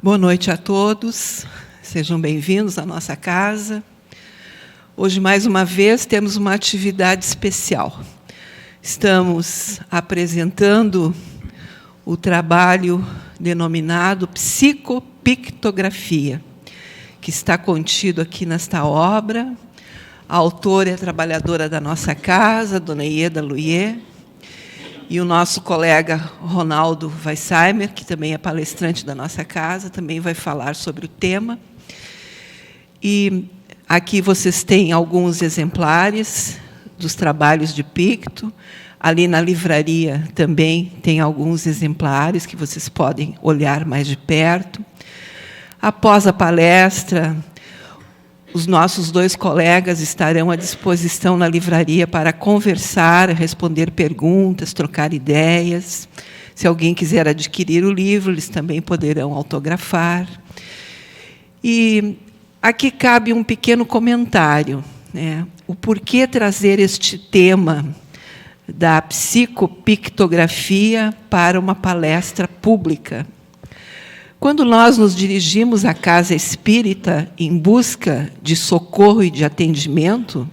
Boa noite a todos, sejam bem-vindos à nossa casa. Hoje, mais uma vez, temos uma atividade especial. Estamos apresentando o trabalho denominado Psicopictografia, que está contido aqui nesta obra. A autora é a trabalhadora da nossa casa, Dona Ieda Luier, e o nosso colega Ronaldo Weissheimer, que também é palestrante da nossa casa, também vai falar sobre o tema. E aqui vocês têm alguns exemplares dos trabalhos de Picto. Ali na livraria também tem alguns exemplares que vocês podem olhar mais de perto. Após a palestra, os nossos dois colegas estarão à disposição na livraria para conversar, responder perguntas, trocar ideias. Se alguém quiser adquirir o livro, eles também poderão autografar. E aqui cabe um pequeno comentário, né? O porquê trazer este tema da psicopictografia para uma palestra pública. Quando nós nos dirigimos à casa espírita em busca de socorro e de atendimento,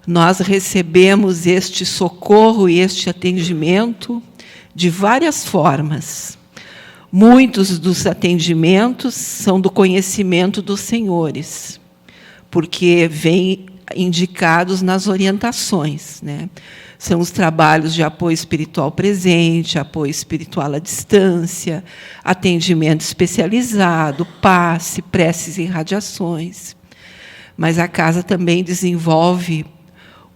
nós recebemos este socorro e este atendimento de várias formas. Muitos dos atendimentos são do conhecimento dos senhores, porque vêm indicados nas orientações, né? São os trabalhos de apoio espiritual presente, apoio espiritual à distância, atendimento especializado, passe, preces e radiações. Mas a casa também desenvolve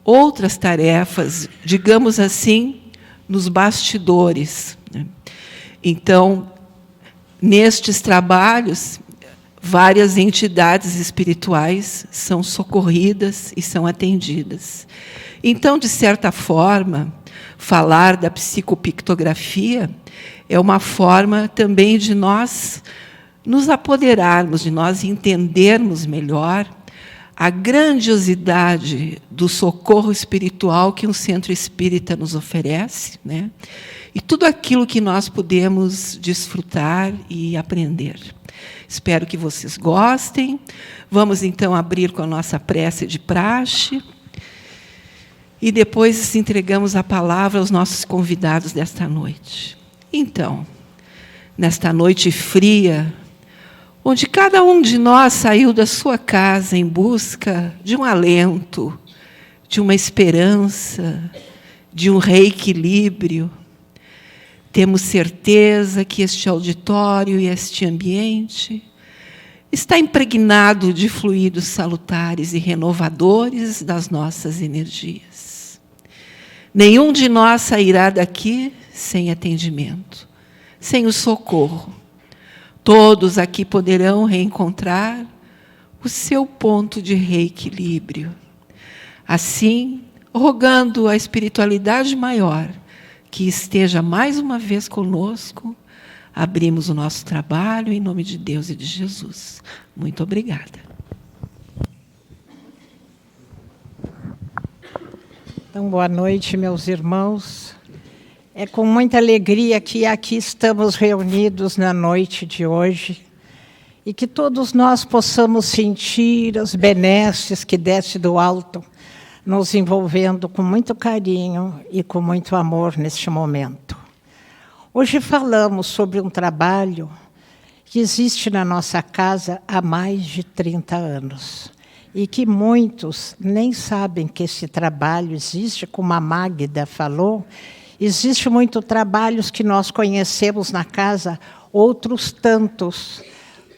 outras tarefas, digamos assim, nos bastidores, né? Então, nestes trabalhos, várias entidades espirituais são socorridas e são atendidas. Então, de certa forma, falar da psicopictografia é uma forma também de nós nos apoderarmos, de nós entendermos melhor a grandiosidade do socorro espiritual que um centro espírita nos oferece, né? E tudo aquilo que nós podemos desfrutar e aprender. Espero que vocês gostem. Vamos, então, abrir com a nossa prece de praxe. E depois entregamos a palavra aos nossos convidados desta noite. Então, nesta noite fria, onde cada um de nós saiu da sua casa em busca de um alento, de uma esperança, de um reequilíbrio, temos certeza que este auditório e este ambiente está impregnado de fluidos salutares e renovadores das nossas energias. Nenhum de nós sairá daqui sem atendimento, sem o socorro. Todos aqui poderão reencontrar o seu ponto de reequilíbrio. Assim, rogando a espiritualidade maior que esteja mais uma vez conosco, abrimos o nosso trabalho em nome de Deus e de Jesus. Muito obrigada. Então, boa noite, meus irmãos. É com muita alegria que aqui estamos reunidos na noite de hoje e que todos nós possamos sentir as benesses que desce do alto, nos envolvendo com muito carinho e com muito amor neste momento. Hoje falamos sobre um trabalho que existe na nossa casa há mais de 30 anos e que muitos nem sabem que esse trabalho existe, como a Magda falou. Existe muitos trabalhos que nós conhecemos na casa, outros tantos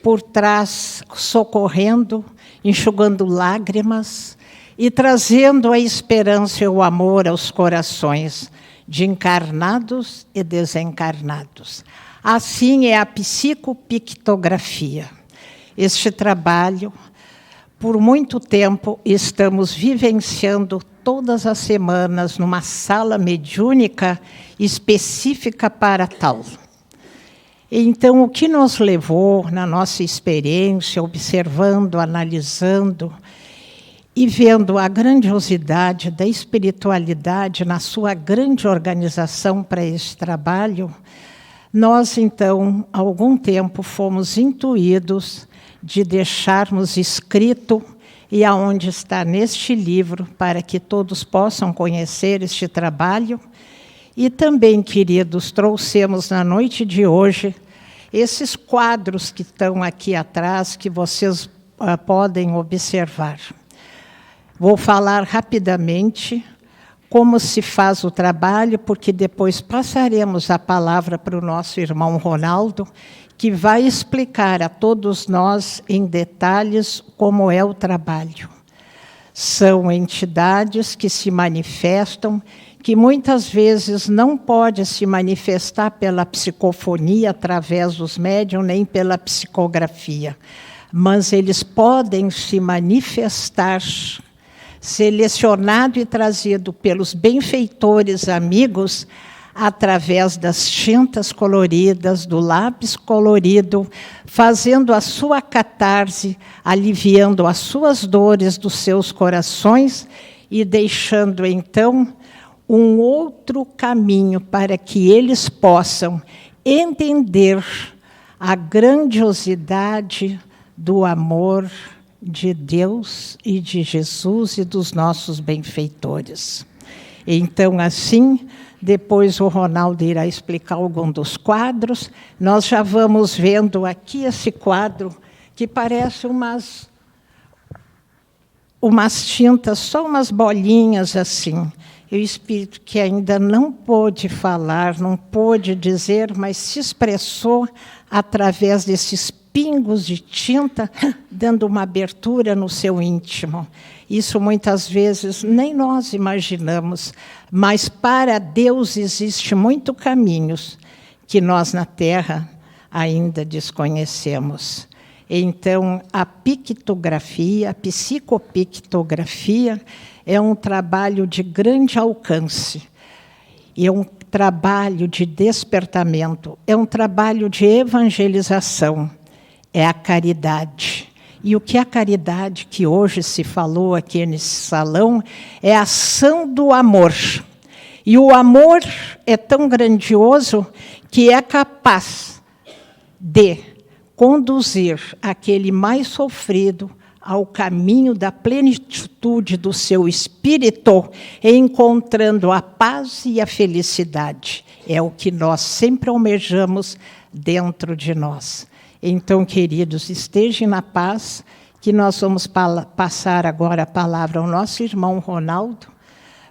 por trás, socorrendo, enxugando lágrimas e trazendo a esperança e o amor aos corações de encarnados e desencarnados. Assim é a psicopictografia. Este trabalho, por muito tempo, estamos vivenciando todas as semanas numa sala mediúnica específica para tal. Então, o que nos levou, na nossa experiência, observando, analisando e vendo a grandiosidade da espiritualidade na sua grande organização para esse trabalho, Nós, então, há algum tempo, fomos intuídos de deixarmos escrito e aonde está neste livro, para que todos possam conhecer este trabalho. E também, queridos, trouxemos na noite de hoje esses quadros que estão aqui atrás, que vocês podem observar. Vou falar rapidamente como se faz o trabalho, porque depois passaremos a palavra para o nosso irmão Ronaldo, que vai explicar a todos nós em detalhes como é o trabalho. São entidades que se manifestam, que muitas vezes não pode se manifestar pela psicofonia, através dos médiuns, nem pela psicografia, mas eles podem se manifestar, selecionado e trazido pelos benfeitores amigos, através das tintas coloridas, do lápis colorido, fazendo a sua catarse, aliviando as suas dores dos seus corações e deixando, então, um outro caminho para que eles possam entender a grandiosidade do amor de Deus e de Jesus e dos nossos benfeitores. Então, assim, depois o Ronaldo irá explicar algum dos quadros. Nós já vamos vendo aqui esse quadro, que parece umas tintas, só umas bolinhas assim. E o espírito que ainda não pôde falar, não pôde dizer, mas se expressou através desses pingos de tinta, dando uma abertura no seu íntimo. Isso muitas vezes nem nós imaginamos, mas para Deus existe muitos caminhos que nós na Terra ainda desconhecemos. Então, a pictografia, a psicopictografia, é um trabalho de grande alcance, e é um trabalho de despertamento, é um trabalho de evangelização, é a caridade. E o que é a caridade, que hoje se falou aqui nesse salão, é a ação do amor. E o amor é tão grandioso que é capaz de conduzir aquele mais sofrido ao caminho da plenitude do seu espírito, encontrando a paz e a felicidade. É o que nós sempre almejamos dentro de nós. Então, queridos, estejam na paz, que nós vamos passar agora a palavra ao nosso irmão Ronaldo,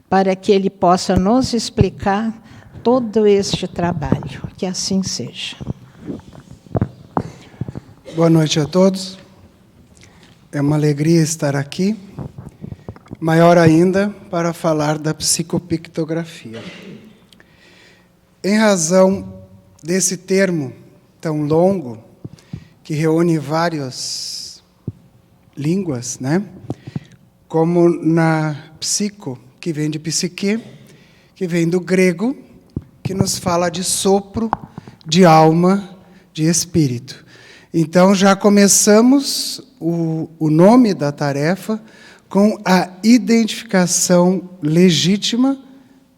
para que ele possa nos explicar todo este trabalho. Que assim seja. Boa noite a todos. É uma alegria estar aqui, maior ainda para falar da psicopictografia. Em razão desse termo tão longo, que reúne várias línguas, né? Como na psico, que vem de psique, que vem do grego, que nos fala de sopro, de alma, de espírito. Então, já começamos o nome da tarefa com a identificação legítima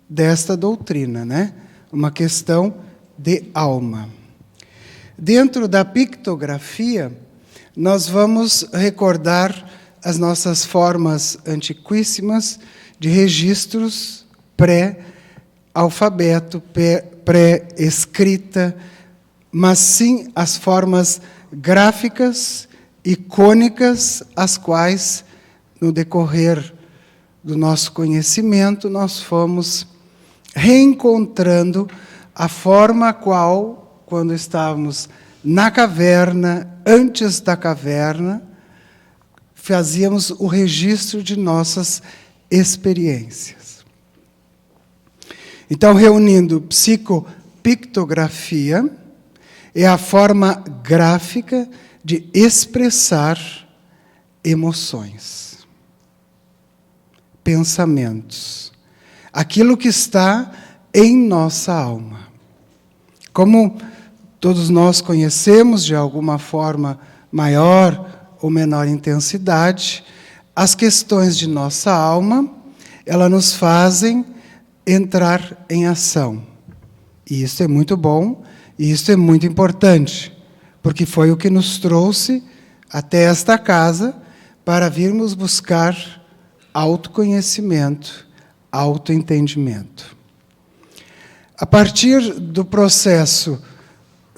desta doutrina, né? Uma questão de alma. Dentro da pictografia, nós vamos recordar as nossas formas antiquíssimas de registros pré-alfabeto, pré-escrita, mas sim as formas gráficas, icônicas, as quais, no decorrer do nosso conhecimento, nós fomos reencontrando a forma a qual, quando estávamos na caverna, antes da caverna, fazíamos o registro de nossas experiências. Então, reunindo psicopictografia, é a forma gráfica de expressar emoções, pensamentos, aquilo que está em nossa alma. Como todos nós conhecemos, de alguma forma maior ou menor intensidade, as questões de nossa alma, elas nos fazem entrar em ação. E isso é muito bom, E isso é muito importante, porque foi o que nos trouxe até esta casa para virmos buscar autoconhecimento, autoentendimento. A partir do processo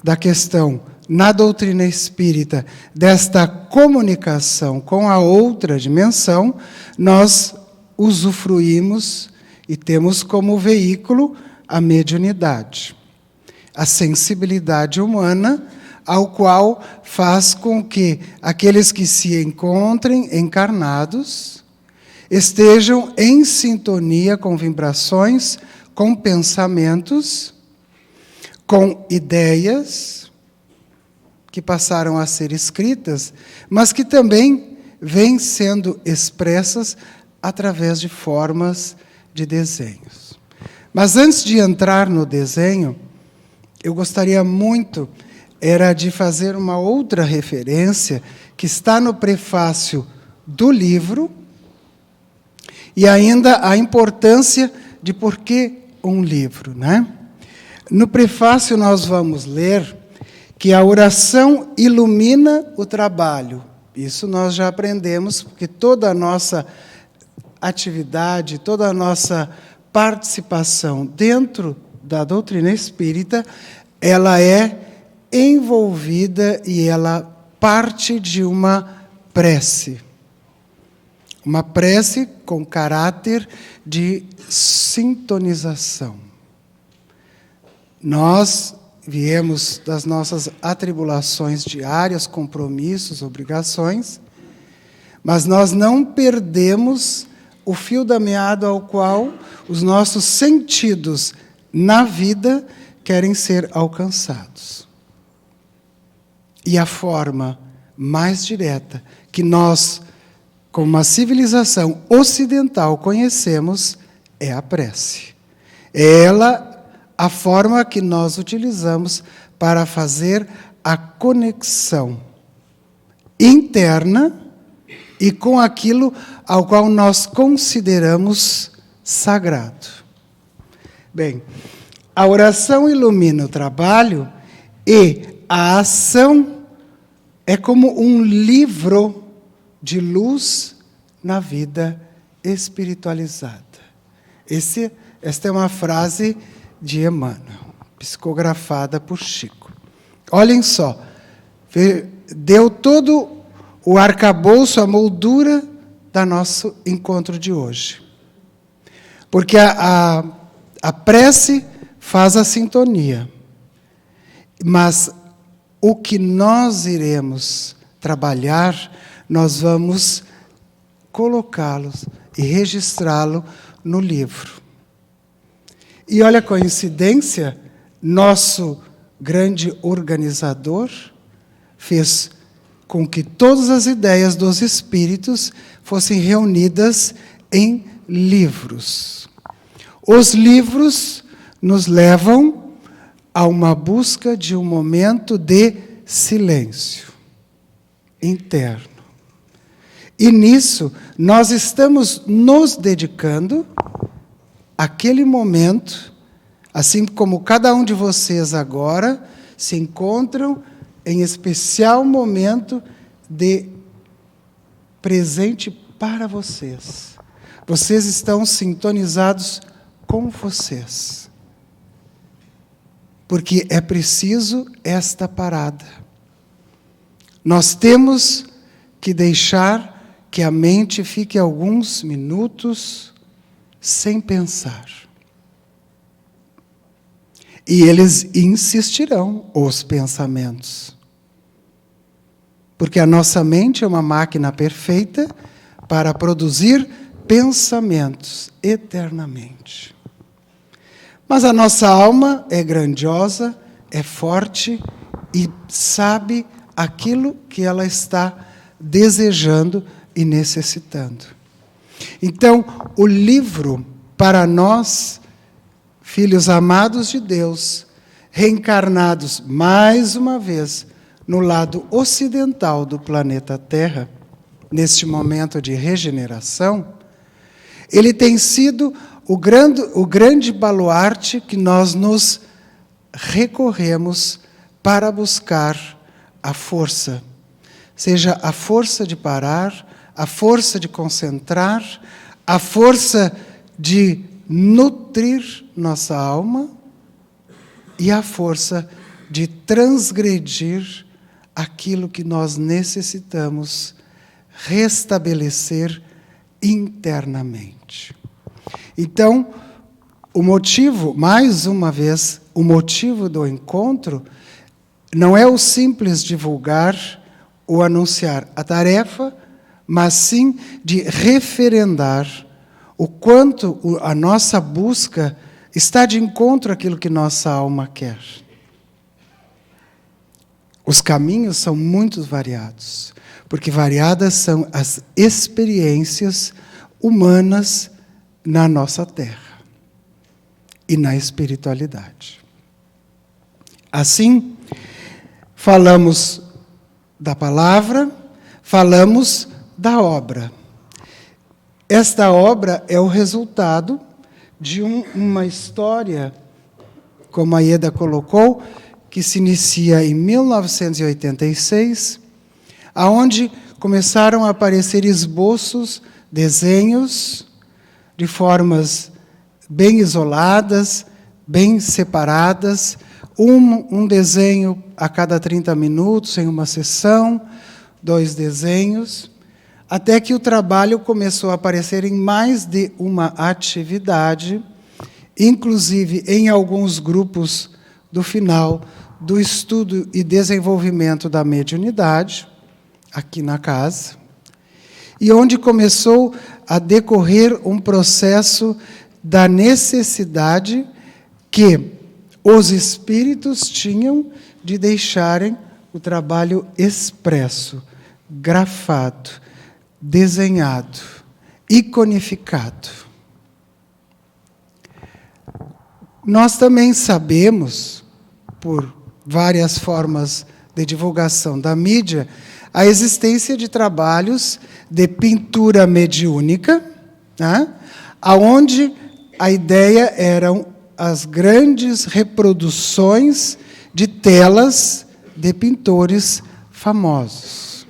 da questão na doutrina espírita, desta comunicação com a outra dimensão, nós usufruímos e temos como veículo a mediunidade, a sensibilidade humana, ao qual faz com que aqueles que se encontrem encarnados estejam em sintonia com vibrações, com pensamentos, com ideias que passaram a ser escritas, mas que também vêm sendo expressas através de formas de desenhos. Mas antes de entrar no desenho, eu gostaria muito de fazer uma outra referência que está no prefácio do livro e ainda a importância de por que um livro, né? No prefácio nós vamos ler que a oração ilumina o trabalho. Isso nós já aprendemos, porque toda a nossa atividade, toda a nossa participação dentro da doutrina espírita, ela é envolvida e ela parte de uma prece. Uma prece com caráter de sintonização. Nós viemos das nossas atribulações diárias, compromissos, obrigações, mas nós não perdemos o fio da meada ao qual os nossos sentidos na vida querem ser alcançados. E a forma mais direta que nós, como uma civilização ocidental, conhecemos é a prece. É ela a forma que nós utilizamos para fazer a conexão interna e com aquilo ao qual nós consideramos sagrado. Bem, a oração ilumina o trabalho e a ação é como um livro de luz na vida espiritualizada. Esta é uma frase de Emmanuel, psicografada por Chico. Olhem só, deu todo o arcabouço, a moldura do nosso encontro de hoje. Porque a prece faz a sintonia, mas o que nós iremos trabalhar, nós vamos colocá-lo e registrá-lo no livro. E olha a coincidência, nosso grande organizador fez com que todas as ideias dos espíritos fossem reunidas em livros. Os livros nos levam a uma busca de um momento de silêncio interno. E nisso, nós estamos nos dedicando àquele momento, assim como cada um de vocês agora se encontram em especial momento de presente para vocês. Vocês estão sintonizados com vocês. Porque é preciso esta parada. Nós temos que deixar que a mente fique alguns minutos sem pensar. E eles insistirão, os pensamentos. Porque a nossa mente é uma máquina perfeita para produzir pensamentos eternamente. Mas a nossa alma é grandiosa, é forte e sabe aquilo que ela está desejando e necessitando. Então, o livro, para nós, filhos amados de Deus, reencarnados mais uma vez no lado ocidental do planeta Terra, neste momento de regeneração, ele tem sido o grande baluarte que nós nos recorremos para buscar a força. Seja a força de parar, a força de concentrar, a força de nutrir nossa alma e a força de transgredir aquilo que nós necessitamos restabelecer internamente. Então, o motivo, mais uma vez, o motivo do encontro não é o simples divulgar ou anunciar a tarefa, mas sim de referendar o quanto a nossa busca está de encontro àquilo que nossa alma quer. Os caminhos são muito variados, porque variadas são as experiências humanas na nossa terra e na espiritualidade. Assim, falamos da palavra, falamos da obra. Esta obra é o resultado de uma história, como a Ieda colocou, que se inicia em 1986, aonde começaram a aparecer esboços, desenhos, de formas bem isoladas, bem separadas, um desenho a cada 30 minutos em uma sessão, 2 desenhos, até que o trabalho começou a aparecer em mais de uma atividade, inclusive em alguns grupos do final do estudo e desenvolvimento da mediunidade, aqui na casa, e onde começou a decorrer um processo da necessidade que os espíritos tinham de deixarem o trabalho expresso, grafado, desenhado, iconificado. Nós também sabemos, por várias formas de divulgação da mídia, a existência de trabalhos de pintura mediúnica, né, onde a ideia eram as grandes reproduções de telas de pintores famosos.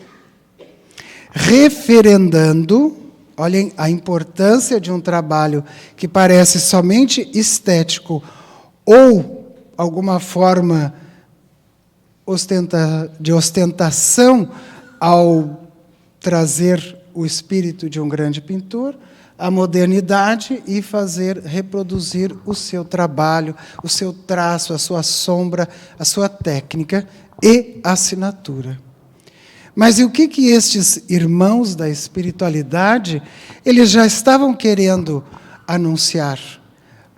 Referendando, olhem a importância de um trabalho que parece somente estético ou alguma forma de ostentação ao trazer o espírito de um grande pintor, a modernidade e fazer reproduzir o seu trabalho, o seu traço, a sua sombra, a sua técnica e assinatura. Mas e o que estes irmãos da espiritualidade, eles já estavam querendo anunciar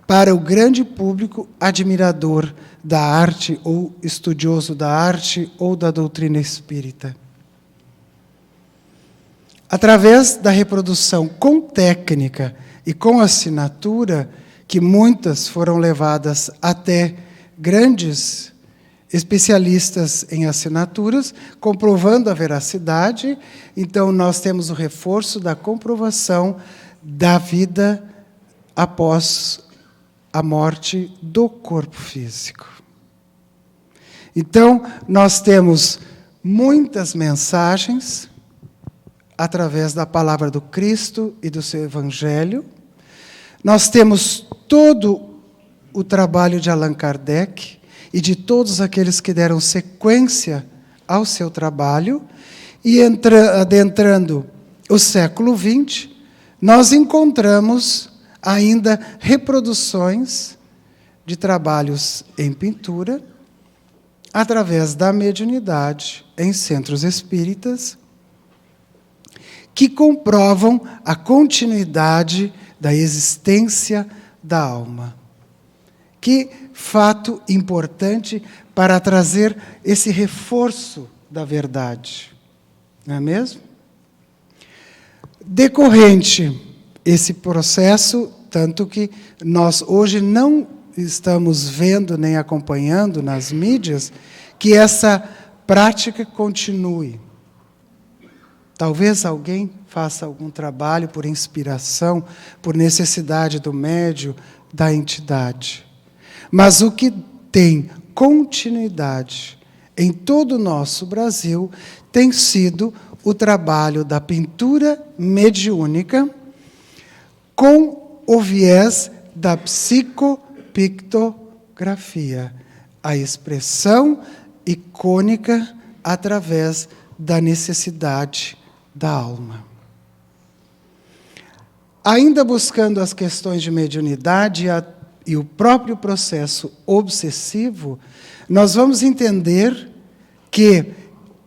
para o grande público admirador da arte ou estudioso da arte ou da doutrina espírita? Através da reprodução com técnica e com assinatura, que muitas foram levadas até grandes especialistas em assinaturas, comprovando a veracidade, então nós temos o reforço da comprovação da vida após a morte do corpo físico. Então, nós temos muitas mensagens através da palavra do Cristo e do seu Evangelho. Nós temos todo o trabalho de Allan Kardec e de todos aqueles que deram sequência ao seu trabalho, e adentrando o século XX, nós encontramos ainda reproduções de trabalhos em pintura, através da mediunidade em centros espíritas, que comprovam a continuidade da existência da alma. Que fato importante para trazer esse reforço da verdade, não é mesmo? Decorrente esse processo, tanto que nós hoje não estamos vendo nem acompanhando nas mídias, que essa prática continue. Talvez alguém faça algum trabalho por inspiração, por necessidade do médium, da entidade. Mas o que tem continuidade em todo o nosso Brasil tem sido o trabalho da pintura mediúnica com o viés da psicopictografia, a expressão icônica através da necessidade da alma. Ainda buscando as questões de mediunidade e o próprio processo obsessivo, nós vamos entender que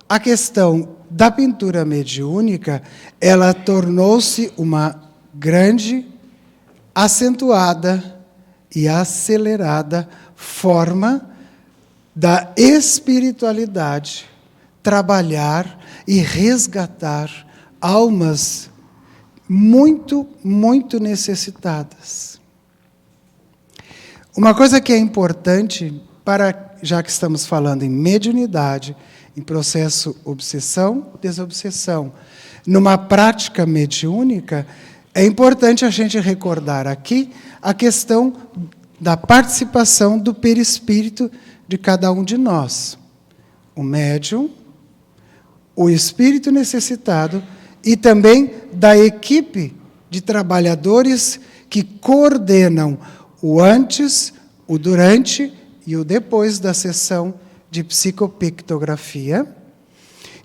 a questão da pintura mediúnica, ela tornou-se uma grande, acentuada e acelerada forma da espiritualidade trabalhar e resgatar almas muito, muito necessitadas. Uma coisa que é importante, já que estamos falando em mediunidade, em processo obsessão-desobsessão, numa prática mediúnica, é importante a gente recordar aqui a questão da participação do perispírito de cada um de nós. O médium, o espírito necessitado e também da equipe de trabalhadores que coordenam o antes, o durante e o depois da sessão de psicopictografia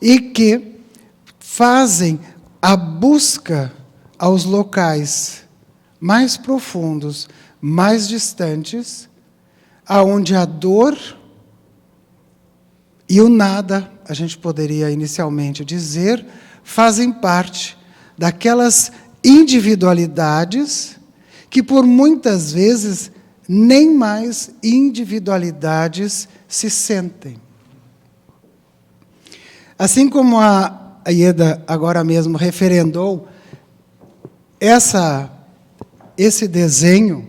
e que fazem a busca aos locais mais profundos, mais distantes, aonde a dor e o nada, a gente poderia inicialmente dizer, fazem parte daquelas individualidades que por muitas vezes nem mais individualidades se sentem. Assim como a Ieda agora mesmo referendou esse desenho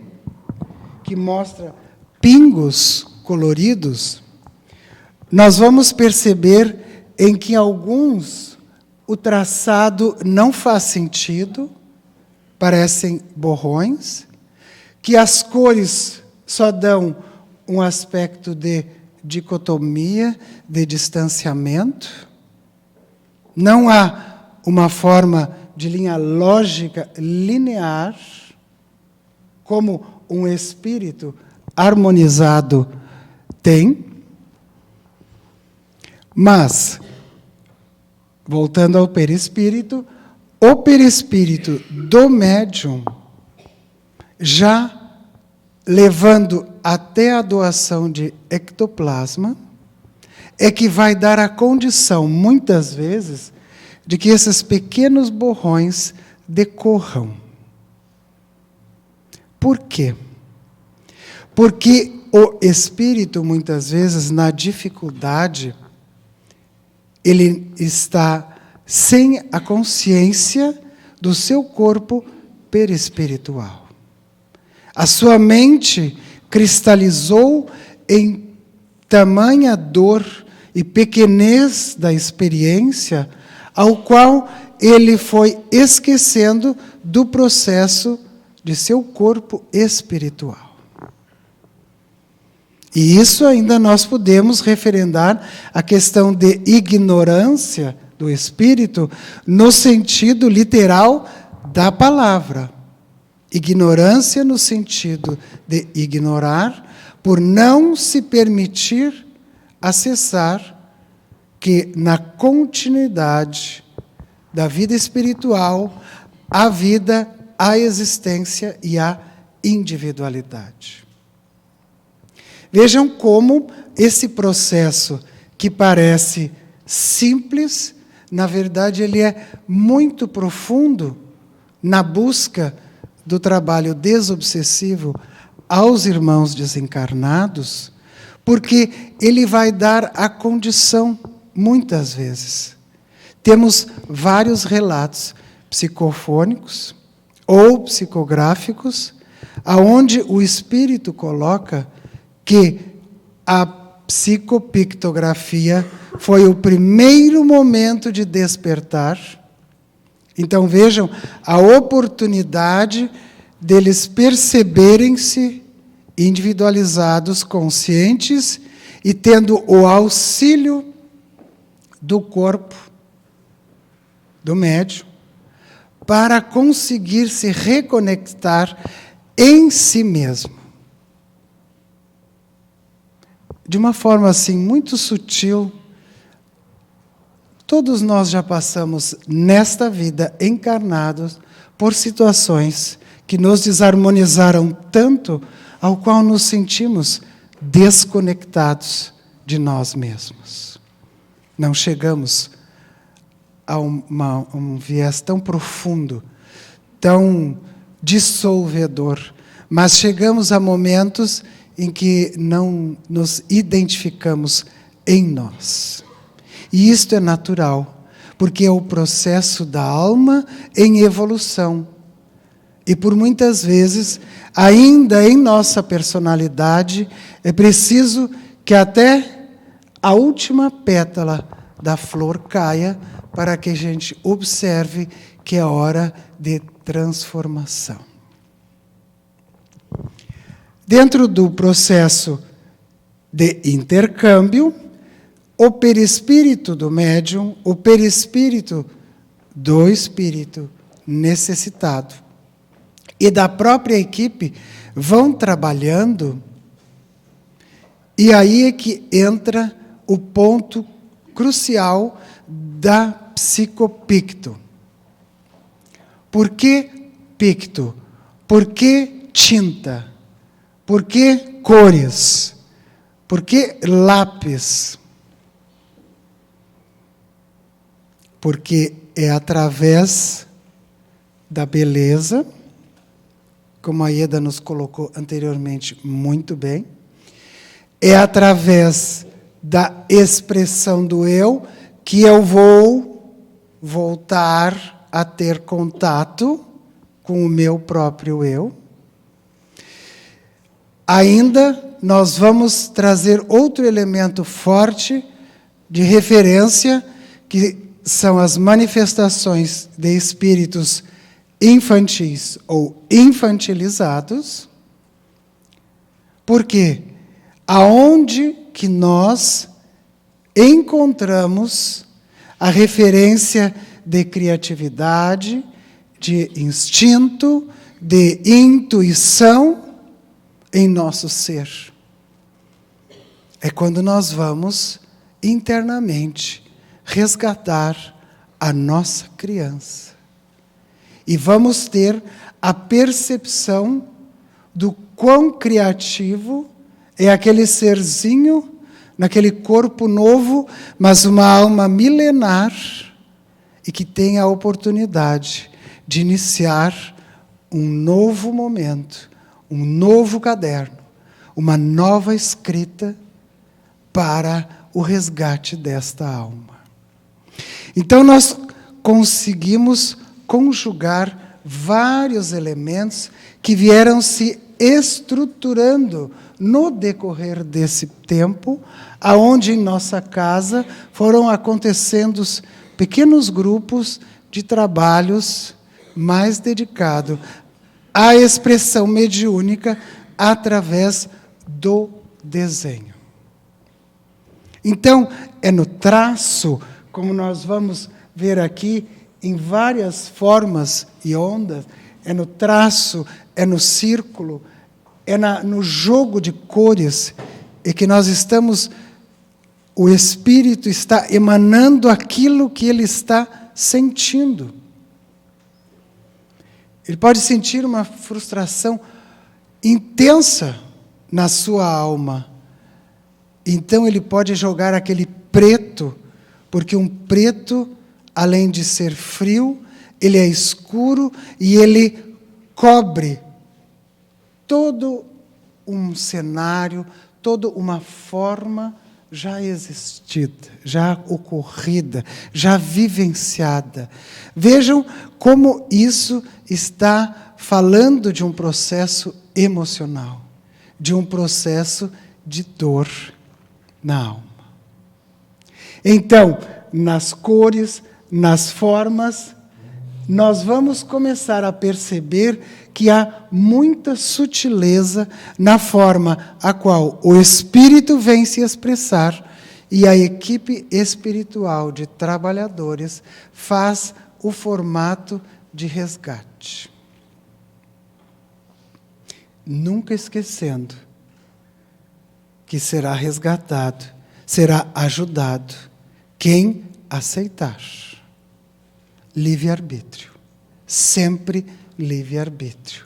que mostra pingos coloridos, nós vamos perceber em que alguns o traçado não faz sentido, parecem borrões, que as cores só dão um aspecto de dicotomia, de distanciamento. Não há uma forma de linha lógica linear, como um espírito harmonizado tem. Mas, voltando ao perispírito, o perispírito do médium, já levando até a doação de ectoplasma, é que vai dar a condição, muitas vezes, de que esses pequenos borrões decorram. Por quê? Porque o espírito, muitas vezes, na dificuldade, ele está sem a consciência do seu corpo perispiritual. A sua mente cristalizou em tamanha dor e pequenez da experiência, ao qual ele foi esquecendo do processo de seu corpo espiritual. E isso ainda nós podemos referendar a questão de ignorância do espírito no sentido literal da palavra. Ignorância no sentido de ignorar, por não se permitir acessar que na continuidade da vida espiritual, a vida, a existência e a individualidade. Vejam como esse processo, que parece simples, na verdade ele é muito profundo na busca do trabalho desobsessivo aos irmãos desencarnados, porque ele vai dar a condição, muitas vezes. Temos vários relatos psicofônicos ou psicográficos, aonde o espírito coloca que a psicopictografia foi o primeiro momento de despertar. Então vejam a oportunidade deles perceberem-se individualizados, conscientes e tendo o auxílio do corpo, do médium, para conseguir se reconectar em si mesmo. De uma forma assim muito sutil, todos nós já passamos nesta vida encarnados por situações que nos desarmonizaram tanto, ao qual nos sentimos desconectados de nós mesmos. Não chegamos a um viés tão profundo, tão dissolvedor, mas chegamos a momentos em que não nos identificamos em nós. E isto é natural, porque é o processo da alma em evolução. E por muitas vezes, ainda em nossa personalidade, é preciso que até a última pétala da flor caia para que a gente observe que é hora de transformação. Dentro do processo de intercâmbio, o perispírito do médium, o perispírito do espírito necessitado e da própria equipe vão trabalhando, e aí é que entra o ponto crucial da psicopicto. Por que picto? Por que tinta? Por que cores? Por que lápis? Porque é através da beleza, como a Ieda nos colocou anteriormente muito bem, é através da expressão do eu que eu vou voltar a ter contato com o meu próprio eu. Ainda nós vamos trazer outro elemento forte de referência, que são as manifestações de espíritos infantis ou infantilizados. Por quê? Aonde que nós encontramos a referência de criatividade, de instinto, de intuição em nosso ser? É quando nós vamos internamente resgatar a nossa criança. E vamos ter a percepção do quão criativo é aquele serzinho, naquele corpo novo, mas uma alma milenar, e que tem a oportunidade de iniciar um novo momento, um novo caderno, uma nova escrita para o resgate desta alma. Então nós conseguimos conjugar vários elementos que vieram se estruturando no decorrer desse tempo, aonde em nossa casa foram acontecendo pequenos grupos de trabalhos mais dedicados à expressão mediúnica através do desenho. Então, é no traço, como nós vamos ver aqui, em várias formas e ondas, é no traço, é no círculo, é no jogo de cores, é que nós estamos, o Espírito está emanando aquilo que ele está sentindo. Ele pode sentir uma frustração intensa na sua alma. Então ele pode jogar aquele preto, porque um preto, além de ser frio, ele é escuro e ele cobre todo um cenário, toda uma forma já existida, já ocorrida, já vivenciada. Vejam como isso está falando de um processo emocional, de um processo de dor na alma. Então, nas cores, nas formas, nós vamos começar a perceber que há muita sutileza na forma a qual o Espírito vem se expressar e a equipe espiritual de trabalhadores faz o formato de resgate. Nunca esquecendo que será resgatado, será ajudado quem aceitar. Livre-arbítrio. Sempre livre-arbítrio.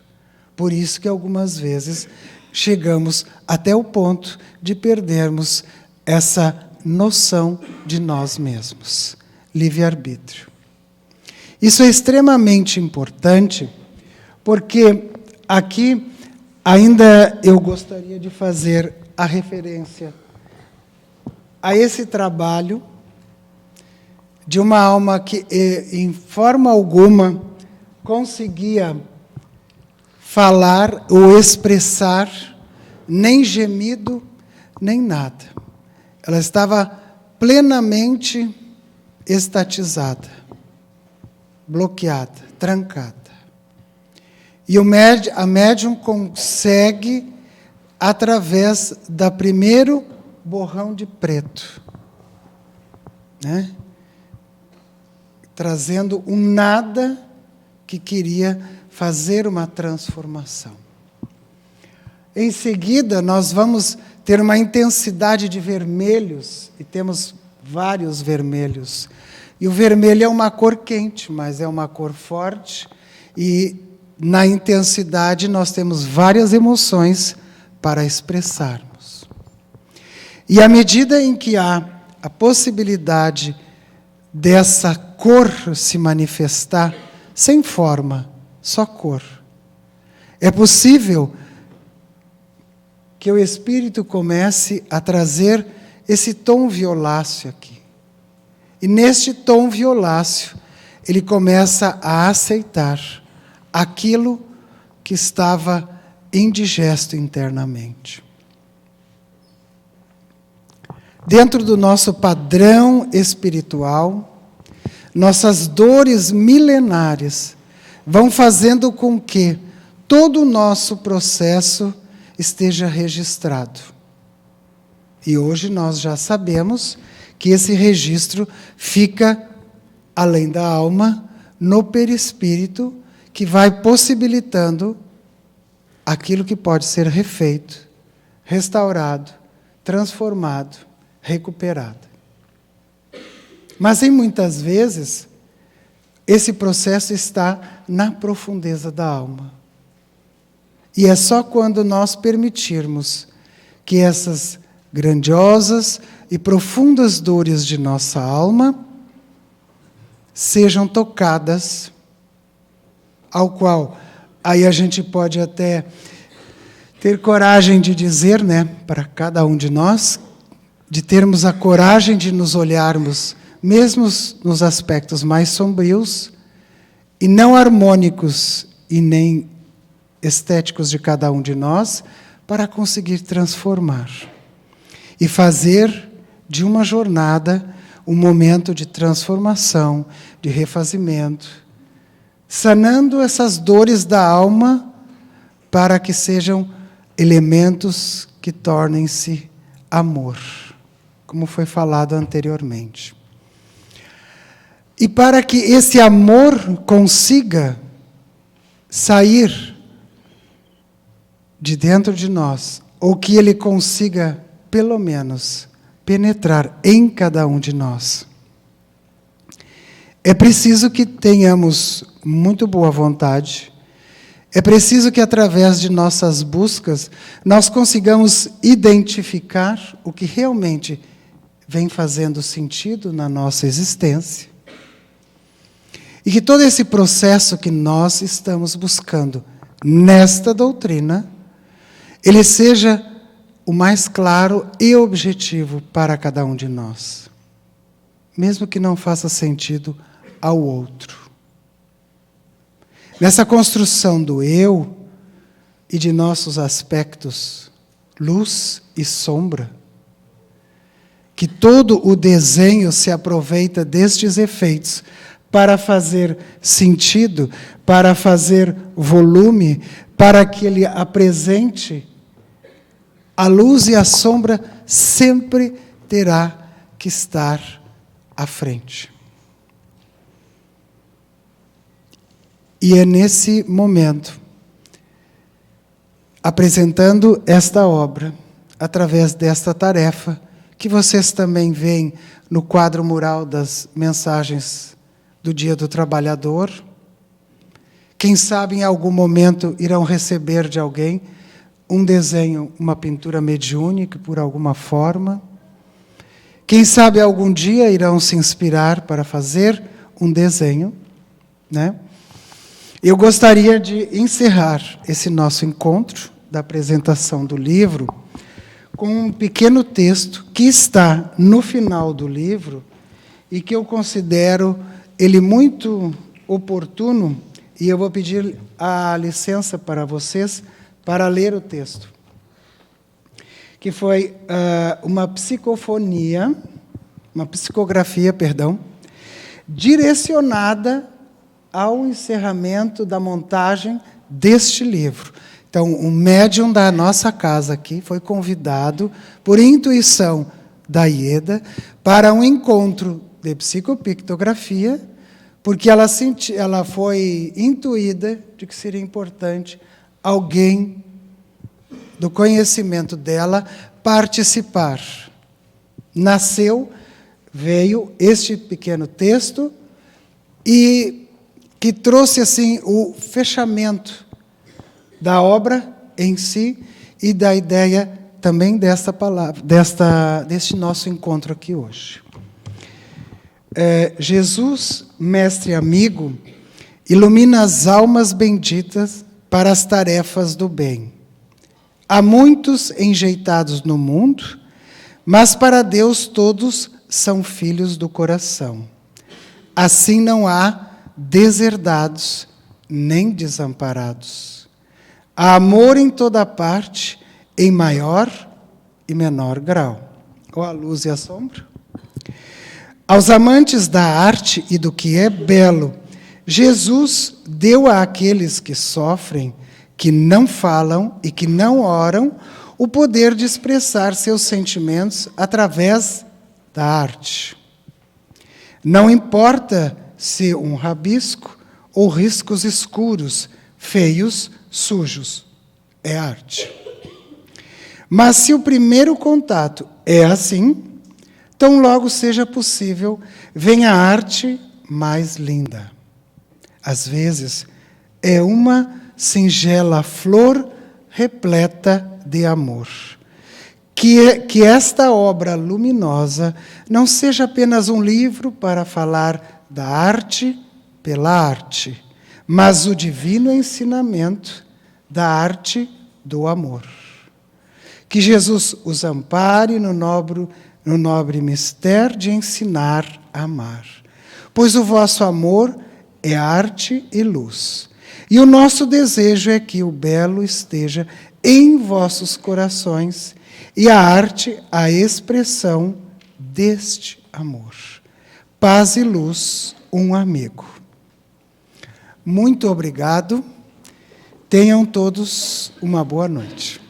Por isso que algumas vezes chegamos até o ponto de perdermos essa noção de nós mesmos. Livre-arbítrio. Isso é extremamente importante, porque aqui ainda eu gostaria de fazer a referência a esse trabalho de uma alma que, em forma alguma, conseguia falar ou expressar nem gemido, nem nada. Ela estava plenamente estatizada, bloqueada, trancada. E a médium consegue, através da primeiro borrão de preto, né? Trazendo um nada que queria fazer uma transformação. Em seguida, nós vamos ter uma intensidade de vermelhos, e temos vários vermelhos. E o vermelho é uma cor quente, mas é uma cor forte, e na intensidade nós temos várias emoções para expressarmos. E à medida em que há a possibilidade dessa cor se manifestar, sem forma, só cor, é possível que o Espírito comece a trazer esse tom violáceo aqui. E neste tom violáceo, ele começa a aceitar aquilo que estava indigesto internamente. Dentro do nosso padrão espiritual, nossas dores milenares vão fazendo com que todo o nosso processo esteja registrado. E hoje nós já sabemos que esse registro fica, além da alma, no perispírito, que vai possibilitando aquilo que pode ser refeito, restaurado, transformado, recuperado. Mas, em muitas vezes, esse processo está na profundeza da alma. E é só quando nós permitirmos que essas grandiosas e profundas dores de nossa alma sejam tocadas, ao qual aí a gente pode até ter coragem de dizer, né, para cada um de nós, de termos a coragem de nos olharmos, mesmo nos aspectos mais sombrios e não harmônicos e nem estéticos de cada um de nós, para conseguir transformar e fazer de uma jornada um momento de transformação, de refazimento, sanando essas dores da alma para que sejam elementos que tornem-se amor, como foi falado anteriormente. E para que esse amor consiga sair de dentro de nós, ou que ele consiga, pelo menos, penetrar em cada um de nós, é preciso que tenhamos muito boa vontade, é preciso que, através de nossas buscas, nós consigamos identificar o que realmente vem fazendo sentido na nossa existência, e que todo esse processo que nós estamos buscando nesta doutrina, ele seja o mais claro e objetivo para cada um de nós, mesmo que não faça sentido ao outro. Nessa construção do eu e de nossos aspectos, luz e sombra, que todo o desenho se aproveita destes efeitos para fazer sentido, para fazer volume, para que ele apresente, a luz e a sombra sempre terá que estar à frente. E é nesse momento, apresentando esta obra, através desta tarefa, que vocês também veem no quadro mural das mensagens do Dia do Trabalhador. Quem sabe em algum momento irão receber de alguém um desenho, uma pintura mediúnica, por alguma forma. Quem sabe algum dia irão se inspirar para fazer um desenho, né? Eu gostaria de encerrar esse nosso encontro da apresentação do livro com um pequeno texto que está no final do livro e que eu considero ele muito oportuno, e eu vou pedir a licença para vocês para ler o texto, que foi uma psicografia, direcionada ao encerramento da montagem deste livro. Então, um médium da nossa casa aqui foi convidado, por intuição da Ieda, para um encontro de psicopictografia, porque ela foi intuída de que seria importante alguém do conhecimento dela participar. Veio este pequeno texto, e que trouxe assim o fechamento da obra em si e da ideia também desta palavra, deste nosso encontro aqui hoje. Jesus, mestre amigo, ilumina as almas benditas para as tarefas do bem. Há muitos enjeitados no mundo, mas para Deus todos são filhos do coração. Assim não há deserdados nem desamparados. Há amor em toda parte, em maior e menor grau. Ou a luz e a sombra. Aos amantes da arte e do que é belo, Jesus deu àqueles que sofrem, que não falam e que não oram, o poder de expressar seus sentimentos através da arte. Não importa se um rabisco ou riscos escuros, feios, sujos, é arte. Mas se o primeiro contato é assim, tão logo seja possível, vem a arte mais linda. Às vezes, é uma singela flor repleta de amor. Que esta obra luminosa não seja apenas um livro para falar da arte pela arte, mas o divino ensinamento da arte do amor. Que Jesus os ampare no nobre mistério de ensinar a amar. Pois o vosso amor é arte e luz. E o nosso desejo é que o belo esteja em vossos corações e a arte a expressão deste amor. Paz e luz, um amigo. Muito obrigado. Tenham todos uma boa noite.